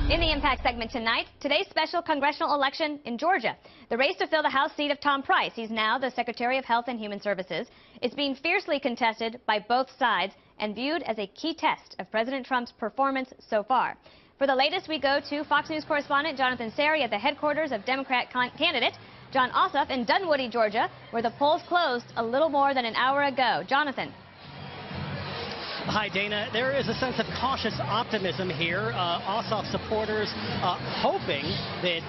In the Impact segment tonight, today's special congressional election in Georgia. The race to fill the House seat of Tom Price. He's now the Secretary of Health and Human Services. It's being fiercely contested by both sides and viewed as a key test of President Trump's performance so far. For the latest, we go to Fox News correspondent Jonathan Serrie at the headquarters of Democrat candidate Jon Ossoff in Dunwoody, Georgia, where the polls closed a little more than an hour ago. Jonathan. Hi, Dana. There is a sense of cautious optimism here. Ossoff supporters hoping that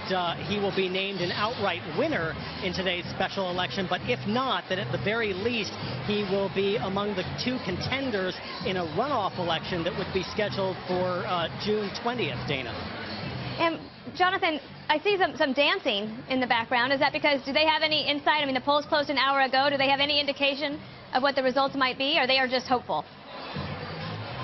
he will be named an outright winner in today's special election, but if not, that at the very least he will be among the two contenders in a runoff election that would be scheduled for June 20th, Dana. And Jonathan, I see some dancing in the background. Is that because, do they have any insight? I mean, the polls closed an hour ago. Do they have any indication of what the results might be, or they are just hopeful?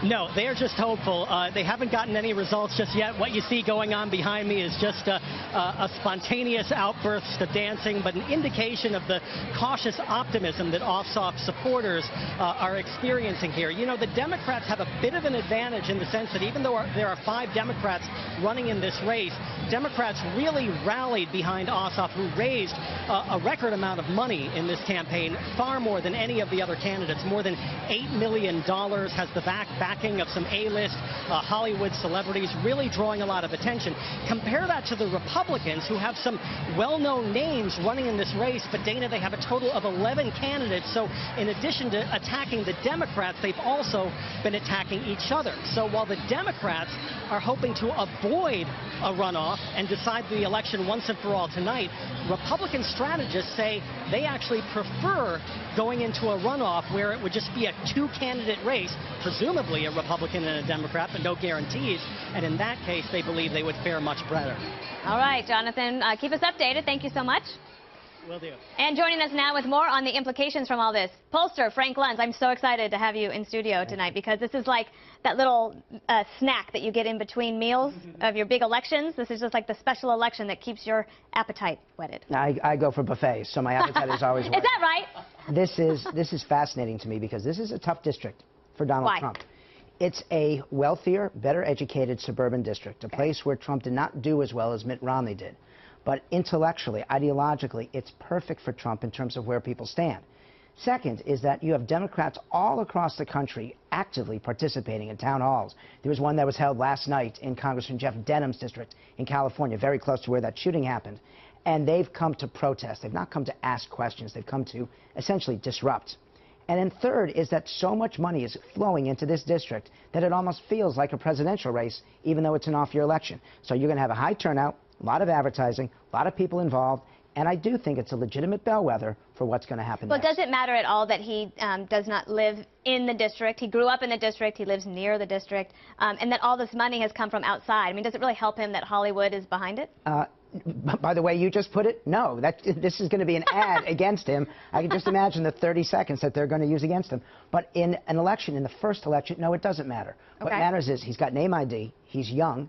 No, they are just hopeful. They haven't gotten any results just yet. What you see going on behind me is just a spontaneous outburst of dancing, but an indication of the cautious optimism that Ossoff supporters are experiencing here. You know, the Democrats have a bit of an advantage in the sense that even though there are 5 Democrats running in this race, Democrats really rallied behind Ossoff, who raised a record amount of money in this campaign, far more than any of the other candidates. More than $8 million has the backing of some A-list Hollywood celebrities, really drawing a lot of attention. Compare that to the Republicans, who have some well-known names running in this race, but Dana, they have a total of 11 candidates. So in addition to attacking the Democrats, they've also been attacking each other. So while the Democrats are hoping to avoid a runoff and decide the election once and for all tonight, Republican strategists say they actually prefer going into a runoff where it would just be a 2-candidate race, presumably a Republican and a Democrat, but no guarantees. And in that case, they believe they would fare much better. All right, Jonathan, keep us updated. Thank you so much. Will do. And joining us now with more on the implications from all this, pollster Frank Luntz. I'm so excited to have you in studio tonight because this is like that little snack that you get in between meals of your big elections. This is just like the special election that keeps your appetite whetted. I go for buffets, so my appetite is always whetted. Is that right? This is fascinating to me because this is a tough district for Donald Trump. It's a wealthier, better educated suburban district, a place where Trump did not do as well as Mitt Romney did. But intellectually, ideologically, it's perfect for Trump in terms of where people stand. Second is that you have Democrats all across the country actively participating in town halls. There was one that was held last night in Congressman Jeff Denham's district in California, very close to where that shooting happened. And they've come to protest. They've not come to ask questions. They've come to essentially disrupt. And then third is that so much money is flowing into this district that it almost feels like a presidential race, even though it's an off-year election. So you're going to have a high turnout, a lot of advertising, a lot of people involved, and I do think it's a legitimate bellwether for what's going to happen next. Does it matter at all that he does not live in the district? He grew up in the district, he lives near the district, and that all this money has come from outside. I mean, does it really help him that Hollywood is behind it? By the way you just put it, no. This is going to be an ad against him. I can just imagine the 30 seconds that they're going to use against him. But in an election, in the first election, no, it doesn't matter. What matters is he's got name ID, he's young,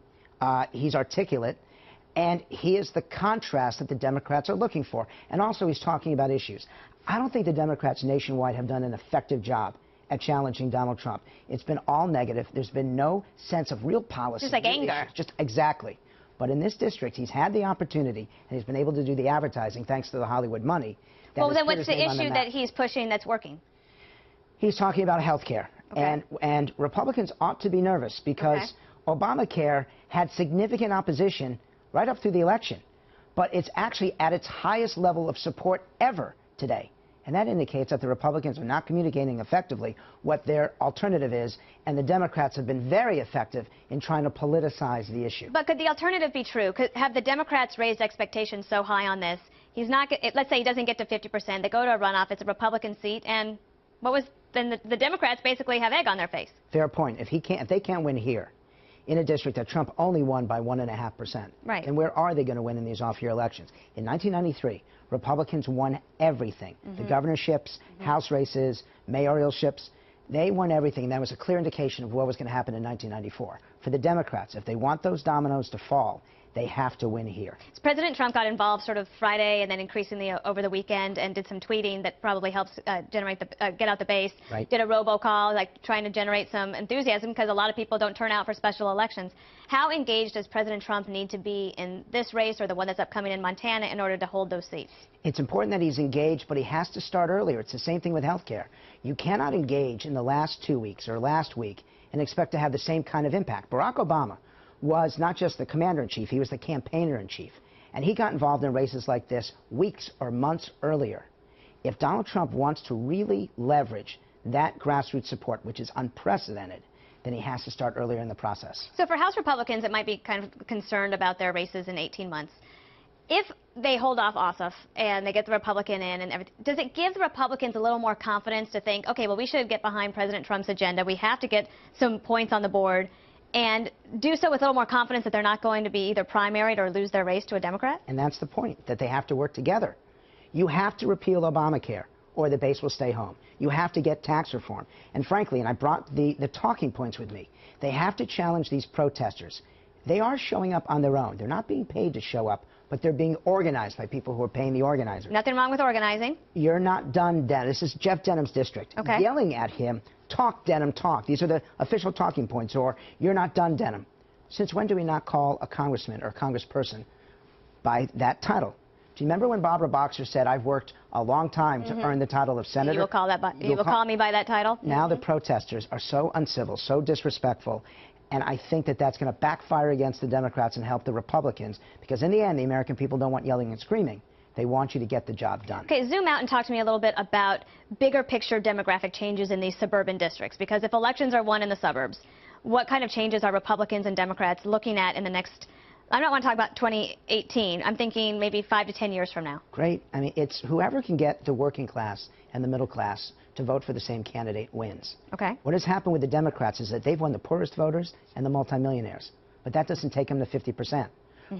he's articulate, and he is the contrast that the Democrats are looking for. And also he's talking about issues. I don't think the Democrats nationwide have done an effective job at challenging Donald Trump. It's been all negative. There's been no sense of real policy. Just like anger. Just exactly. But in this district, he's had the opportunity, and he's been able to do the advertising thanks to the Hollywood money. Well, then what's the issue that he's pushing that's working? He's talking about health care. And Republicans ought to be nervous because Obamacare had significant opposition right up through the election. But it's actually at its highest level of support ever today. And that indicates that the Republicans are not communicating effectively what their alternative is, and the Democrats have been very effective in trying to politicize the issue. But could the alternative be true? Have the Democrats raised expectations so high on this? He's not. Let's say he doesn't get to 50%. They go to a runoff. It's a Republican seat, and then the Democrats basically have egg on their face. Fair point. If they can't win here, in a district that Trump only won by 1.5%. Right. And where are they going to win in these off-year elections? In 1993, Republicans won everything. The governorships, House races, mayoralships. They won everything, and that was a clear indication of what was going to happen in 1994. For the Democrats, if they want those dominoes to fall, They have to win here. So President Trump got involved sort of Friday and then increasingly over the weekend and did some tweeting that probably helps generate get out the base. Right. Did a robocall, like trying to generate some enthusiasm because a lot of people don't turn out for special elections. How engaged does President Trump need to be in this race or the one that's upcoming in Montana in order to hold those seats? It's important that he's engaged, but he has to start earlier. It's the same thing with health care. You cannot engage in the last 2 weeks or last week and expect to have the same kind of impact. Barack Obama was not just the commander-in-chief, he was the campaigner-in-chief. And he got involved in races like this weeks or months earlier. If Donald Trump wants to really leverage that grassroots support, which is unprecedented, then he has to start earlier in the process. So for House Republicans that might be kind of concerned about their races in 18 months, if they hold off Ossoff and they get the Republican in and everything, does it give the Republicans a little more confidence to think, okay, well, we should get behind President Trump's agenda. We have to get some points on the board and do so with a little more confidence that they're not going to be either primaried or lose their race to a Democrat? And that's the point, that they have to work together. You have to repeal Obamacare, or the base will stay home. You have to get tax reform. And frankly, and I brought the talking points with me, they have to challenge these protesters. They are showing up on their own. They're not being paid to show up, but they're being organized by people who are paying the organizers. Nothing wrong with organizing. You're not done, Denham. This is Jeff Denham's district. Okay. Yelling at him, talk, Denham, talk. These are the official talking points, or you're not done, Denham. Since when do we not call a congressman or a congressperson by that title? Do you remember when Barbara Boxer said, I've worked a long time to earn the title of senator? You will call me by that title? Now the protesters are so uncivil, so disrespectful, and I think that that's going to backfire against the Democrats and help the Republicans, because in the end, the American people don't want yelling and screaming. They want you to get the job done. Okay, zoom out and talk to me a little bit about bigger picture demographic changes in these suburban districts, because if elections are won in the suburbs, what kind of changes are Republicans and Democrats looking at in the next, I don't want to talk about 2018, I'm thinking maybe 5 to 10 years from now. Great. I mean, it's whoever can get the working class and the middle class to vote for the same candidate wins. Okay. What has happened with the Democrats is that they've won the poorest voters and the multimillionaires, but that doesn't take them to 50%.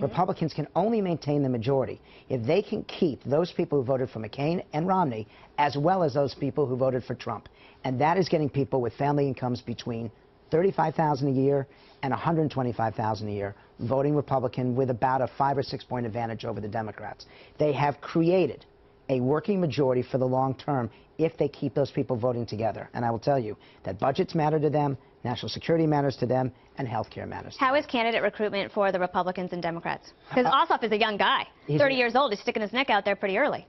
Republicans can only maintain the majority if they can keep those people who voted for McCain and Romney, as well as those people who voted for Trump. And that is getting people with family incomes between $35,000 a year and $125,000 a year voting Republican with about a 5 or 6 point advantage over the Democrats. They have created a working majority for the long term if they keep those people voting together. And I will tell you that budgets matter to them, national security matters to them, and health care matters. How is candidate recruitment for the Republicans and Democrats? Because Ossoff is a young guy, 30 years old. He's sticking his neck out there pretty early.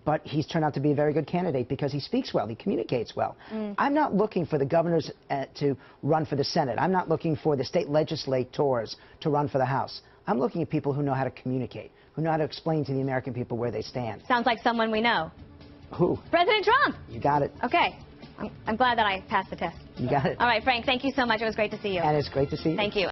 But he's turned out to be a very good candidate because he speaks well, he communicates well. I'm not looking for the governors to run for the Senate. I'm not looking for the state legislators to run for the House. I'm looking at people who know how to communicate, who know how to explain to the American people where they stand. Sounds like someone we know. Who? President Trump. You got it. Okay. I'm glad that I passed the test. You got it. All right, Frank, thank you so much. It was great to see you. And it's great to see you. Thank you.